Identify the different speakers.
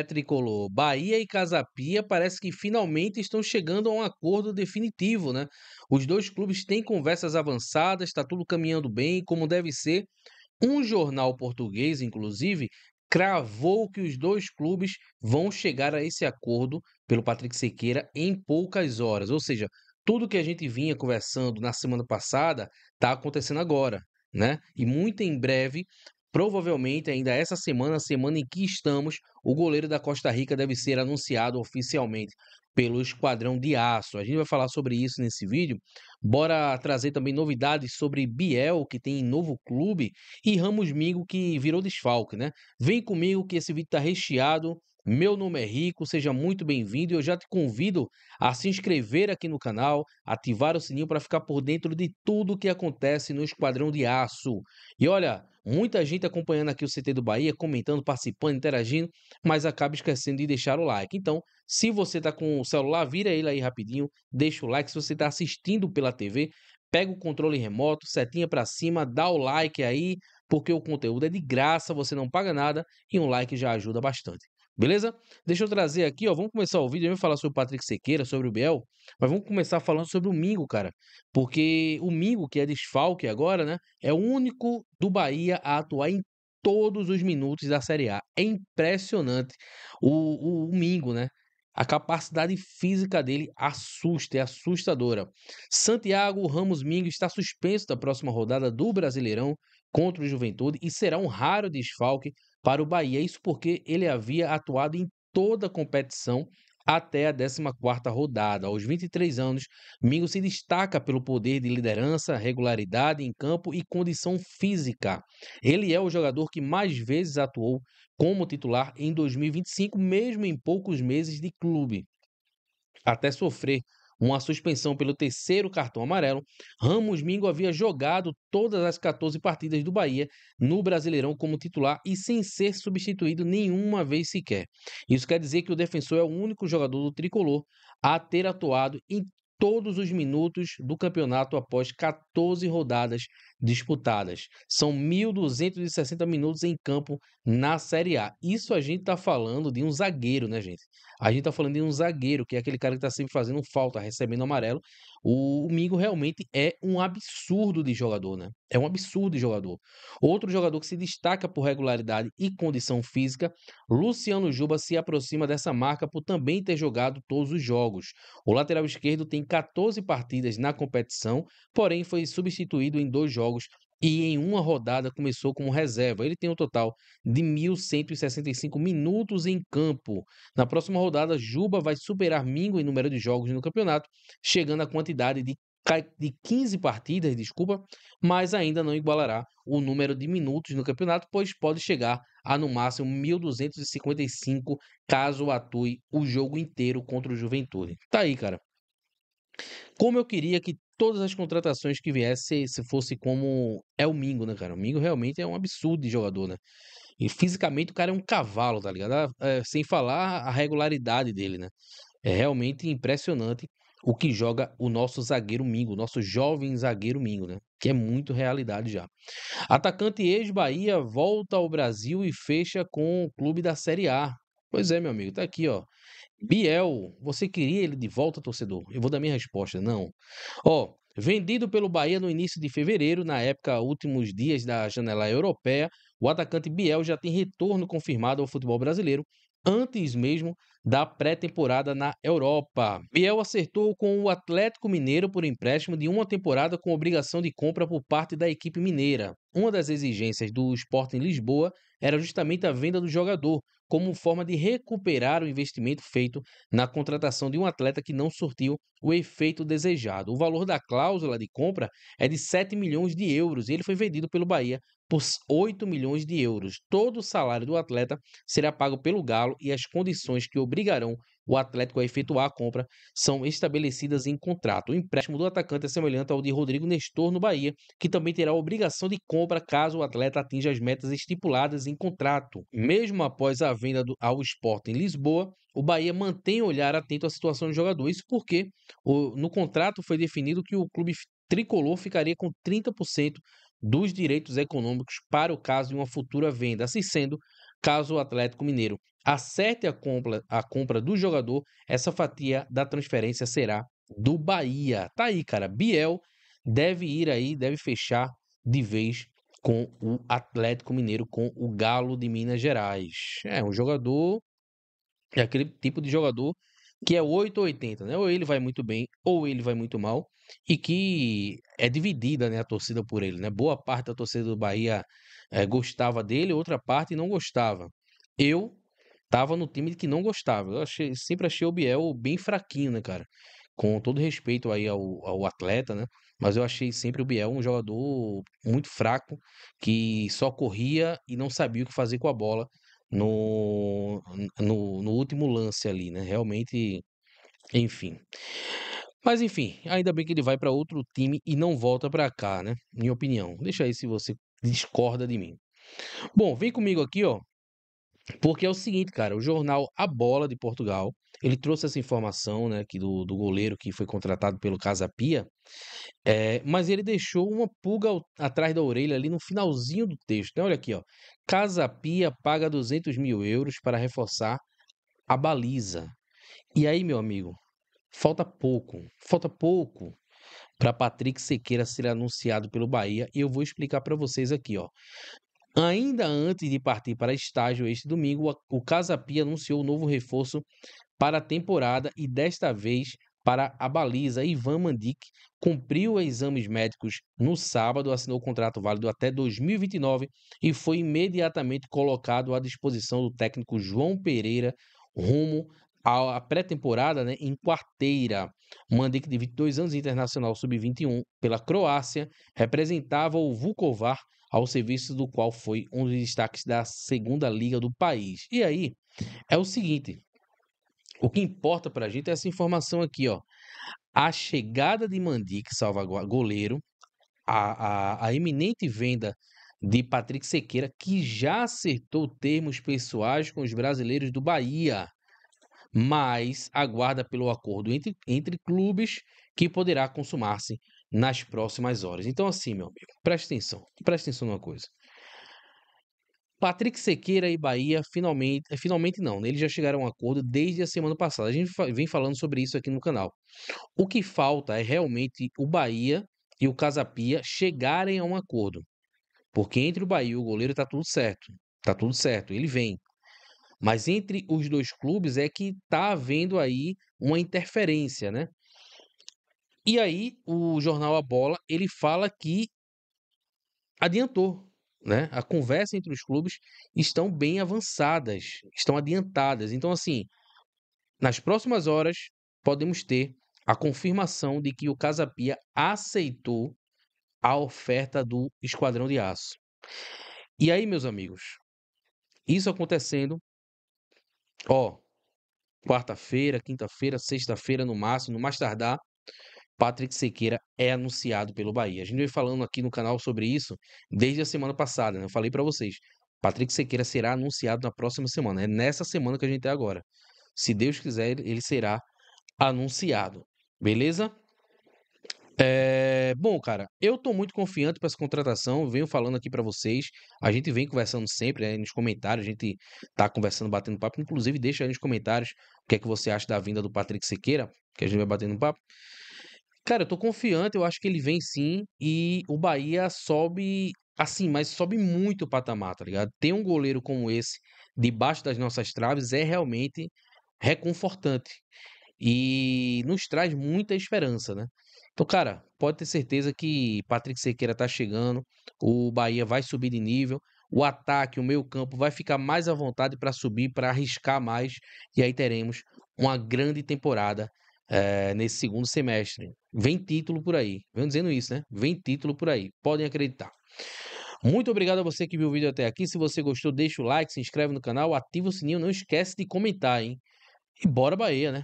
Speaker 1: tricolor? Bahia e Casa Pia parece que finalmente estão chegando a um acordo definitivo, né? Os dois clubes têm conversas avançadas, está tudo caminhando bem, como deve ser. Um jornal português, inclusive, cravou que os dois clubes vão chegar a esse acordo pelo Patrick Sequeira em poucas horas. Ou seja, tudo que a gente vinha conversando na semana passada está acontecendo agora, né? E muito em breve, provavelmente ainda essa semana, semana em que estamos, o goleiro da Costa Rica deve ser anunciado oficialmente pelo Esquadrão de Aço. A gente vai falar sobre isso nesse vídeo. Bora trazer também novidades sobre Biel, que tem novo clube, e Ramos Mingo, que virou desfalque, né? Vem comigo que esse vídeo tá recheado. Meu nome é Rico, seja muito bem-vindo. Eu já te convido a se inscrever aqui no canal, ativar o sininho para ficar por dentro de tudo que acontece no Esquadrão de Aço. E olha, muita gente acompanhando aqui o CT do Bahia, comentando, participando, interagindo, mas acaba esquecendo de deixar o like. Então, se você tá com o celular, vira ele aí rapidinho, deixa o like. Se você está assistindo pela TV, pega o controle remoto, setinha para cima, dá o like aí, porque o conteúdo é de graça, você não paga nada e um like já ajuda bastante. Beleza? Deixa eu trazer aqui, ó, vamos começar o vídeo, eu vou falar sobre o Patrick Sequeira, sobre o Biel, mas vamos começar falando sobre o Mingo, cara, porque o Mingo, que é desfalque agora, né, é o único do Bahia a atuar em todos os minutos da Série A. É impressionante o Mingo, né? A capacidade física dele assusta, é assustadora. Santiago Ramos Mingo está suspenso da próxima rodada do Brasileirão contra o Juventude e será um raro desfalque para o Bahia. Isso porque ele havia atuado em toda a competição até a 14ª rodada. Aos 23 anos, Mingo se destaca pelo poder de liderança, regularidade em campo e condição física. Ele é o jogador que mais vezes atuou como titular em 2025, mesmo em poucos meses de clube. Até sofrer uma suspensão pelo terceiro cartão amarelo, Ramos Mingo havia jogado todas as 14 partidas do Bahia no Brasileirão como titular e sem ser substituído nenhuma vez sequer. Isso quer dizer que o defensor é o único jogador do tricolor a ter atuado em todos os minutos do campeonato após 14 rodadas disputadas. São 1.260 minutos em campo na Série A. Isso a gente está falando de um zagueiro, né, gente? A gente tá falando de um zagueiro, que é aquele cara que tá sempre fazendo falta, recebendo amarelo. O Mingo realmente é um absurdo de jogador, né? É um absurdo de jogador. Outro jogador que se destaca por regularidade e condição física, Luciano Juba se aproxima dessa marca por também ter jogado todos os jogos. O lateral esquerdo tem 14 partidas na competição, porém foi substituído em 2 jogos e em uma rodada começou como reserva. Ele tem um total de 1.165 minutos em campo. Na próxima rodada, Juba vai superar Mingo em número de jogos no campeonato, chegando à quantidade de 15 partidas, desculpa, mas ainda não igualará o número de minutos no campeonato, pois pode chegar a no máximo 1.255 caso atue o jogo inteiro contra o Juventude. Tá aí, cara. Como eu queria que todas as contratações que viessem se fosse como é o Mingo, né, cara? O Mingo realmente é um absurdo de jogador, né? E fisicamente o cara é um cavalo, tá ligado? Sem falar a regularidade dele, né? É realmente impressionante o que joga o nosso zagueiro Mingo, o nosso jovem zagueiro Mingo, né? Que é muito realidade já. Atacante ex-Bahia volta ao Brasil e fecha com o clube da Série A. Pois é, meu amigo, tá aqui, ó. Biel, você queria ele de volta, torcedor? Eu vou dar minha resposta, não. Ó, vendido pelo Bahia no início de fevereiro, na época, últimos dias da janela europeia, o atacante Biel já tem retorno confirmado ao futebol brasileiro, antes mesmo da pré-temporada na Europa. Biel acertou com o Atlético Mineiro por empréstimo de uma temporada com obrigação de compra por parte da equipe mineira. Uma das exigências do Sporting Lisboa era justamente a venda do jogador, como forma de recuperar o investimento feito na contratação de um atleta que não surtiu o efeito desejado. O valor da cláusula de compra é de 7 milhões de euros e ele foi vendido pelo Bahia por 8 milhões de euros. Todo o salário do atleta será pago pelo Galo e as condições que obrigarão o Atlético a efetuar a compra são estabelecidas em contrato. O empréstimo do atacante é semelhante ao de Rodrigo Nestor no Bahia, que também terá a obrigação de compra caso o atleta atinja as metas estipuladas em contrato. Mesmo após a venda ao Sporting Lisboa, o Bahia mantém o olhar atento à situação do jogador. Isso porque no contrato foi definido que o clube tricolor ficaria com 30% dos direitos econômicos para o caso de uma futura venda. Assim sendo, caso o Atlético Mineiro acerte a compra do jogador, essa fatia da transferência será do Bahia. Tá aí, cara. Biel deve ir aí, deve fechar de vez com o Atlético Mineiro, com o Galo de Minas Gerais. É um jogador, é aquele tipo de jogador que é 8 ou 80, né? Ou ele vai muito bem, ou ele vai muito mal, e que é dividida, né, a torcida por ele, né? Boa parte da torcida do Bahia gostava dele, outra parte não gostava. Eu tava no time que não gostava. Sempre achei o Biel bem fraquinho, né, cara? Com todo respeito aí ao atleta, né? Mas eu achei sempre o Biel um jogador muito fraco, que só corria e não sabia o que fazer com a bola no último lance ali, né? Realmente, enfim. Mas enfim, ainda bem que ele vai para outro time e não volta para cá, né? Minha opinião. Deixa aí se você discorda de mim. Bom, vem comigo aqui, ó. Porque é o seguinte, cara, o jornal A Bola de Portugal, ele trouxe essa informação, né, que do goleiro que foi contratado pelo Casa Pia, mas ele deixou uma pulga atrás da orelha ali no finalzinho do texto, né? Olha aqui, ó. Casa Pia paga 200 mil euros para reforçar a baliza. E aí, meu amigo, falta pouco para Patrick Sequeira ser anunciado pelo Bahia e eu vou explicar para vocês aqui, ó. Ainda antes de partir para estágio este domingo, o Casa Pia anunciou o novo reforço para a temporada e desta vez para a baliza. Ivan Mandic cumpriu exames médicos no sábado, assinou o contrato válido até 2029 e foi imediatamente colocado à disposição do técnico João Pereira rumo à pré-temporada, né, em Quarteira. Mandic, de 22 anos, internacional sub-21 pela Croácia, representava o Vukovar, ao serviço do qual foi um dos destaques da segunda liga do país. E aí, é o seguinte, o que importa pra gente é essa informação aqui, ó. A chegada de Mandic, goleiro, a iminente venda de Patrick Sequeira, que já acertou termos pessoais com os brasileiros do Bahia, mas aguarda pelo acordo entre clubes que poderá consumar-se nas próximas horas. Então, assim, meu amigo, presta atenção numa coisa. Patrick Sequeira e Bahia finalmente não, né? Eles já chegaram a um acordo desde a semana passada. A gente vem falando sobre isso aqui no canal. O que falta é realmente o Bahia e o Casa Pia chegarem a um acordo. Porque entre o Bahia e o goleiro tá tudo certo. Tá tudo certo, ele vem. Mas entre os dois clubes é que tá havendo aí uma interferência, né? E aí o jornal A Bola, ele fala que adiantou, né? A conversa entre os clubes estão bem avançadas, estão adiantadas. Então, assim, nas próximas horas podemos ter a confirmação de que o Casa Pia aceitou a oferta do Esquadrão de Aço. E aí, meus amigos, isso acontecendo, ó, quarta-feira, quinta-feira, sexta-feira no máximo, no mais tardar, Patrick Sequeira é anunciado pelo Bahia. A gente vem falando aqui no canal sobre isso desde a semana passada, né? Eu falei para vocês. Patrick Sequeira será anunciado na próxima semana. É nessa semana que a gente tá agora. Se Deus quiser, ele será anunciado. Beleza? Bom, cara, eu tô muito confiante para essa contratação. Venho falando aqui para vocês. A gente vem conversando sempre, né, nos comentários. A gente tá conversando, batendo papo. Inclusive, deixa aí nos comentários o que é que você acha da vinda do Patrick Sequeira, que a gente vai batendo papo. Cara, eu tô confiante, eu acho que ele vem sim e o Bahia sobe assim, mas sobe muito o patamar, tá ligado? Ter um goleiro como esse debaixo das nossas traves é realmente reconfortante e nos traz muita esperança, né? Então, cara, pode ter certeza que Patrick Sequeira tá chegando, o Bahia vai subir de nível, o ataque, o meio-campo vai ficar mais à vontade para subir, para arriscar mais, e aí teremos uma grande temporada nesse segundo semestre. Vem título por aí, venho dizendo isso, né? Vem título por aí, podem acreditar. Muito obrigado a você que viu o vídeo até aqui. Se você gostou, deixa o like, se inscreve no canal, ativa o sininho, não esquece de comentar, hein? E bora Bahia, né?